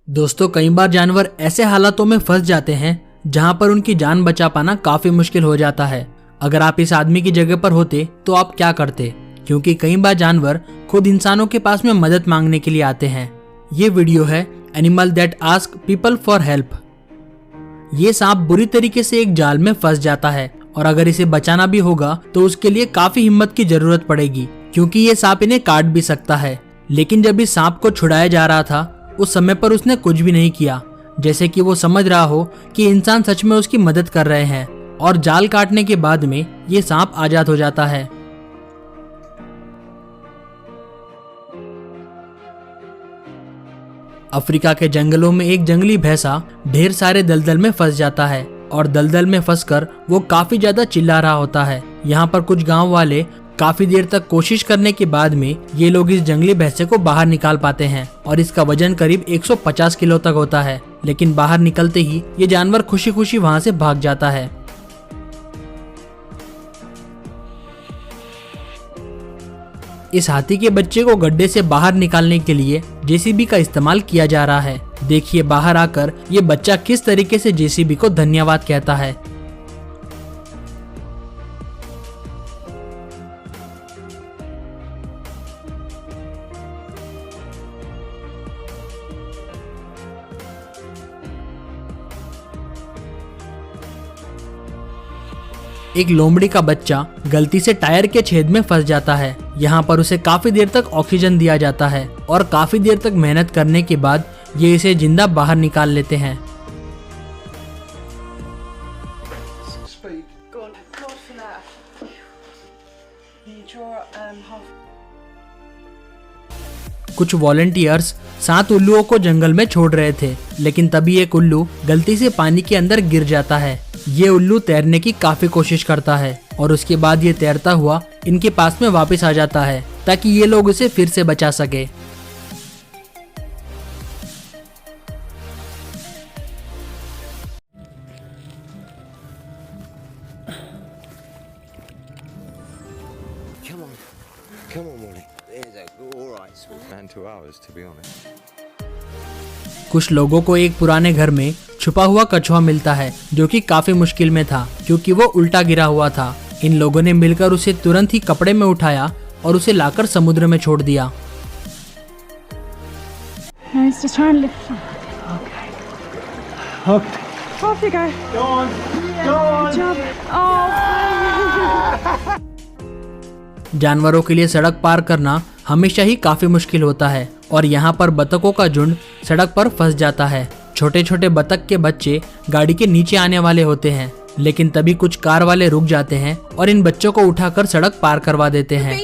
दोस्तों, कई बार जानवर ऐसे हालातों में फंस जाते हैं जहां पर उनकी जान बचा पाना काफी मुश्किल हो जाता है। अगर आप इस आदमी की जगह पर होते तो आप क्या करते? क्योंकि कई बार जानवर खुद इंसानों के पास में मदद मांगने के लिए आते हैं। ये वीडियो है animal that ask people for help. ये सांप बुरी तरीके से एक जाल में फंस जाता है और अगर इसे बचाना भी होगा तो उसके लिए काफी हिम्मत की जरूरत पड़ेगी, क्योंकि ये सांप इन्हें काट भी सकता है। लेकिन जब इस सांप को छुड़ाया जा रहा था उस समय पर उसने कुछ भी नहीं किया, जैसे कि वो समझ रहा हो कि इंसान सच में उसकी मदद कर रहे हैं। और जाल काटने के बाद में ये सांप आजाद हो जाता है। अफ्रीका के जंगलों में एक जंगली भैंसा ढेर सारे दलदल में फंस जाता है और दलदल में फंसकर वो काफी ज्यादा चिल्ला रहा होता है। यहाँ पर कुछ गांव वाले काफी देर तक कोशिश करने के बाद में ये लोग इस जंगली भैंसे को बाहर निकाल पाते हैं और इसका वजन करीब 150 किलो तक होता है। लेकिन बाहर निकलते ही ये जानवर खुशी खुशी वहां से भाग जाता है। इस हाथी के बच्चे को गड्ढे से बाहर निकालने के लिए जेसीबी का इस्तेमाल किया जा रहा है। देखिए बाहर आकर ये बच्चा किस तरीके से जेसीबी को धन्यवाद कहता है। एक लोमड़ी का बच्चा गलती से टायर के छेद में फंस जाता है। यहाँ पर उसे काफी देर तक ऑक्सीजन दिया जाता है और काफी देर तक मेहनत करने के बाद ये इसे जिंदा बाहर निकाल लेते हैं। कुछ वॉलंटियर्स 7 उल्लुओं को जंगल में छोड़ रहे थे, लेकिन तभी एक उल्लू गलती से पानी के अंदर गिर जाता है। ये उल्लू तैरने की काफी कोशिश करता है और उसके बाद ये तैरता हुआ इनके पास में वापस आ जाता है ताकि ये लोग उसे फिर से बचा सके। Come on, Molly. There's a all right. And 2 hours, to be honest. कुछ लोगों को एक पुराने घर में छुपा हुआ कछुआ मिलता है जो कि काफी मुश्किल में था क्योंकि वो उल्टा गिरा हुआ था। इन लोगों ने मिलकर उसे तुरंत ही कपड़े में उठाया और उसे लाकर समुद्र में छोड़ दिया। जानवरों के लिए सड़क पार करना हमेशा ही काफी मुश्किल होता है और यहाँ पर बतखों का झुंड सड़क पर फंस जाता है। छोटे छोटे बतख के बच्चे गाड़ी के नीचे आने वाले होते हैं, लेकिन तभी कुछ कार वाले रुक जाते हैं और इन बच्चों को उठाकर सड़क पार करवा देते हैं।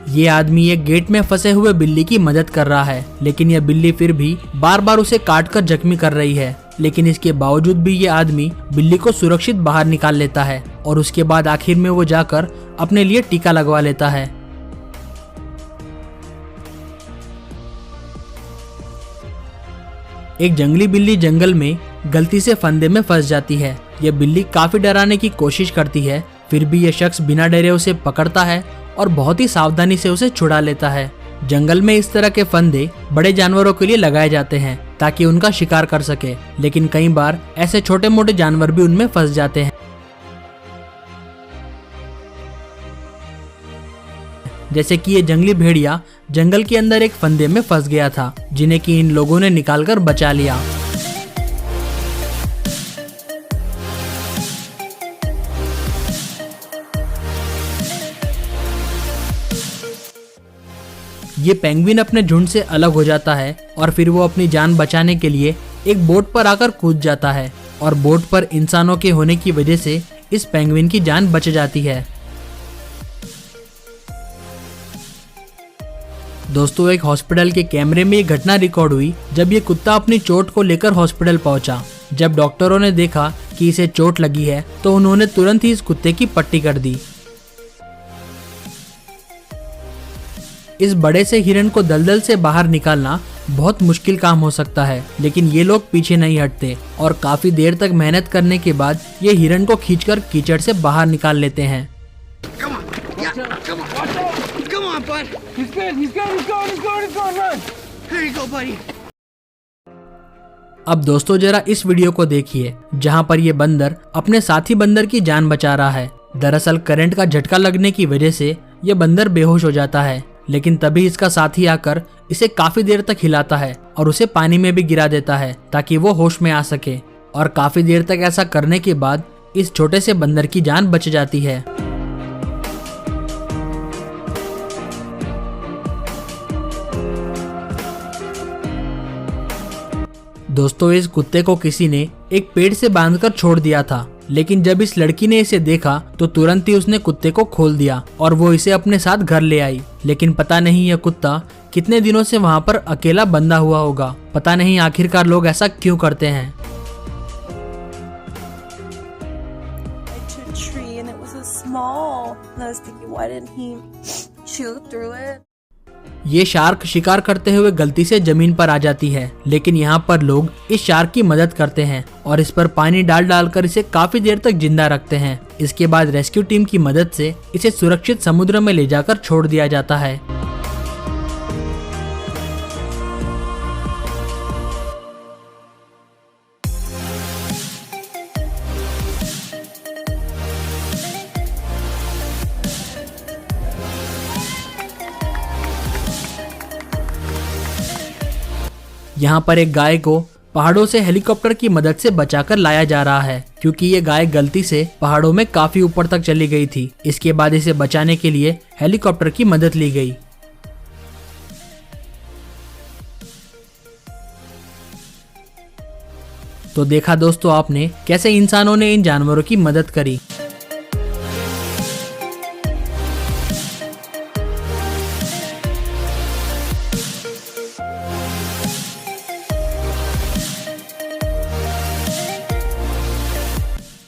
ये आदमी एक गेट में फंसे हुए बिल्ली की मदद कर रहा है, लेकिन यह बिल्ली फिर भी बार बार उसे काटकर जख्मी कर रही है। लेकिन इसके बावजूद भी ये आदमी बिल्ली को सुरक्षित बाहर निकाल लेता है और उसके बाद आखिर में वो जाकर अपने लिए टीका लगवा लेता है। एक जंगली बिल्ली जंगल में गलती से फंदे में फंस जाती है। यह बिल्ली काफी डराने की कोशिश करती है, फिर भी यह शख्स बिना डरे उसे पकड़ता है और बहुत ही सावधानी से उसे छुड़ा लेता है। जंगल में इस तरह के फंदे बड़े जानवरों के लिए लगाए जाते हैं ताकि उनका शिकार कर सके, लेकिन कई बार ऐसे छोटे मोटे जानवर भी उनमें फंस जाते हैं। जैसे कि ये जंगली भेड़िया जंगल के अंदर एक फंदे में फंस गया था, जिन्हें कि इन लोगों ने निकालकर बचा लिया। ये पेंगुइन अपने झुंड से अलग हो जाता है और फिर वो अपनी जान बचाने के लिए एक बोट पर आकर कूद जाता है और बोट पर इंसानों के होने की वजह से इस पेंगुइन की जान बच जाती है। दोस्तों, एक हॉस्पिटल के कैमरे में ये घटना रिकॉर्ड हुई जब ये कुत्ता अपनी चोट को लेकर हॉस्पिटल पहुंचा। जब डॉक्टरों ने देखा कि इसे चोट लगी है तो उन्होंने तुरंत ही इस कुत्ते की पट्टी कर दी। इस बड़े से हिरण को दलदल से बाहर निकालना बहुत मुश्किल काम हो सकता है, लेकिन ये लोग पीछे नहीं हटते और काफी देर तक मेहनत करने के बाद ये हिरण को खींचकर कीचड़ से बाहर निकाल लेते हैं। Come on. Yeah, come on. Come on, bud. He's good. He's going. Run. Here you go, buddy. अब दोस्तों जरा इस वीडियो को देखिए जहाँ पर ये बंदर अपने साथी बंदर की जान बचा रहा है। दरअसल करंट का झटका लगने की वजह से ये बंदर बेहोश हो जाता है, लेकिन तभी इसका साथी आकर इसे काफी देर तक हिलाता है और उसे पानी में भी गिरा देता है ताकि वो होश में आ सके। और काफी देर तक ऐसा करने के बाद इस छोटे से बंदर की जान बच जाती है। दोस्तों इस कुत्ते को किसी ने एक पेड़ से बांधकर छोड़ दिया था, लेकिन जब इस लड़की ने इसे देखा तो तुरंत ही उसने कुत्ते को खोल दिया और वो इसे अपने साथ घर ले आई। लेकिन पता नहीं यह कुत्ता कितने दिनों से वहाँ पर अकेला बंधा हुआ होगा। पता नहीं आखिरकार लोग ऐसा क्यों करते हैं। ये शार्क शिकार करते हुए गलती से जमीन पर आ जाती है, लेकिन यहाँ पर लोग इस शार्क की मदद करते हैं और इस पर पानी डालकर इसे काफी देर तक जिंदा रखते हैं। इसके बाद रेस्क्यू टीम की मदद से इसे सुरक्षित समुद्र में ले जाकर छोड़ दिया जाता है। यहाँ पर एक गाय को पहाड़ों से हेलीकॉप्टर की मदद से बचाकर लाया जा रहा है, क्योंकि ये गाय गलती से पहाड़ों में काफी ऊपर तक चली गई थी। इसके बाद इसे बचाने के लिए हेलीकॉप्टर की मदद ली गई। तो देखा दोस्तों आपने कैसे इंसानों ने इन जानवरों की मदद करी।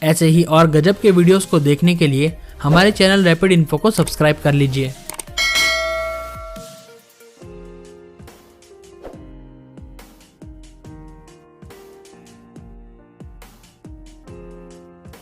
ऐसे ही और गजब के वीडियोस को देखने के लिए हमारे चैनल रैपिड इन्फो को सब्सक्राइब कर लीजिए।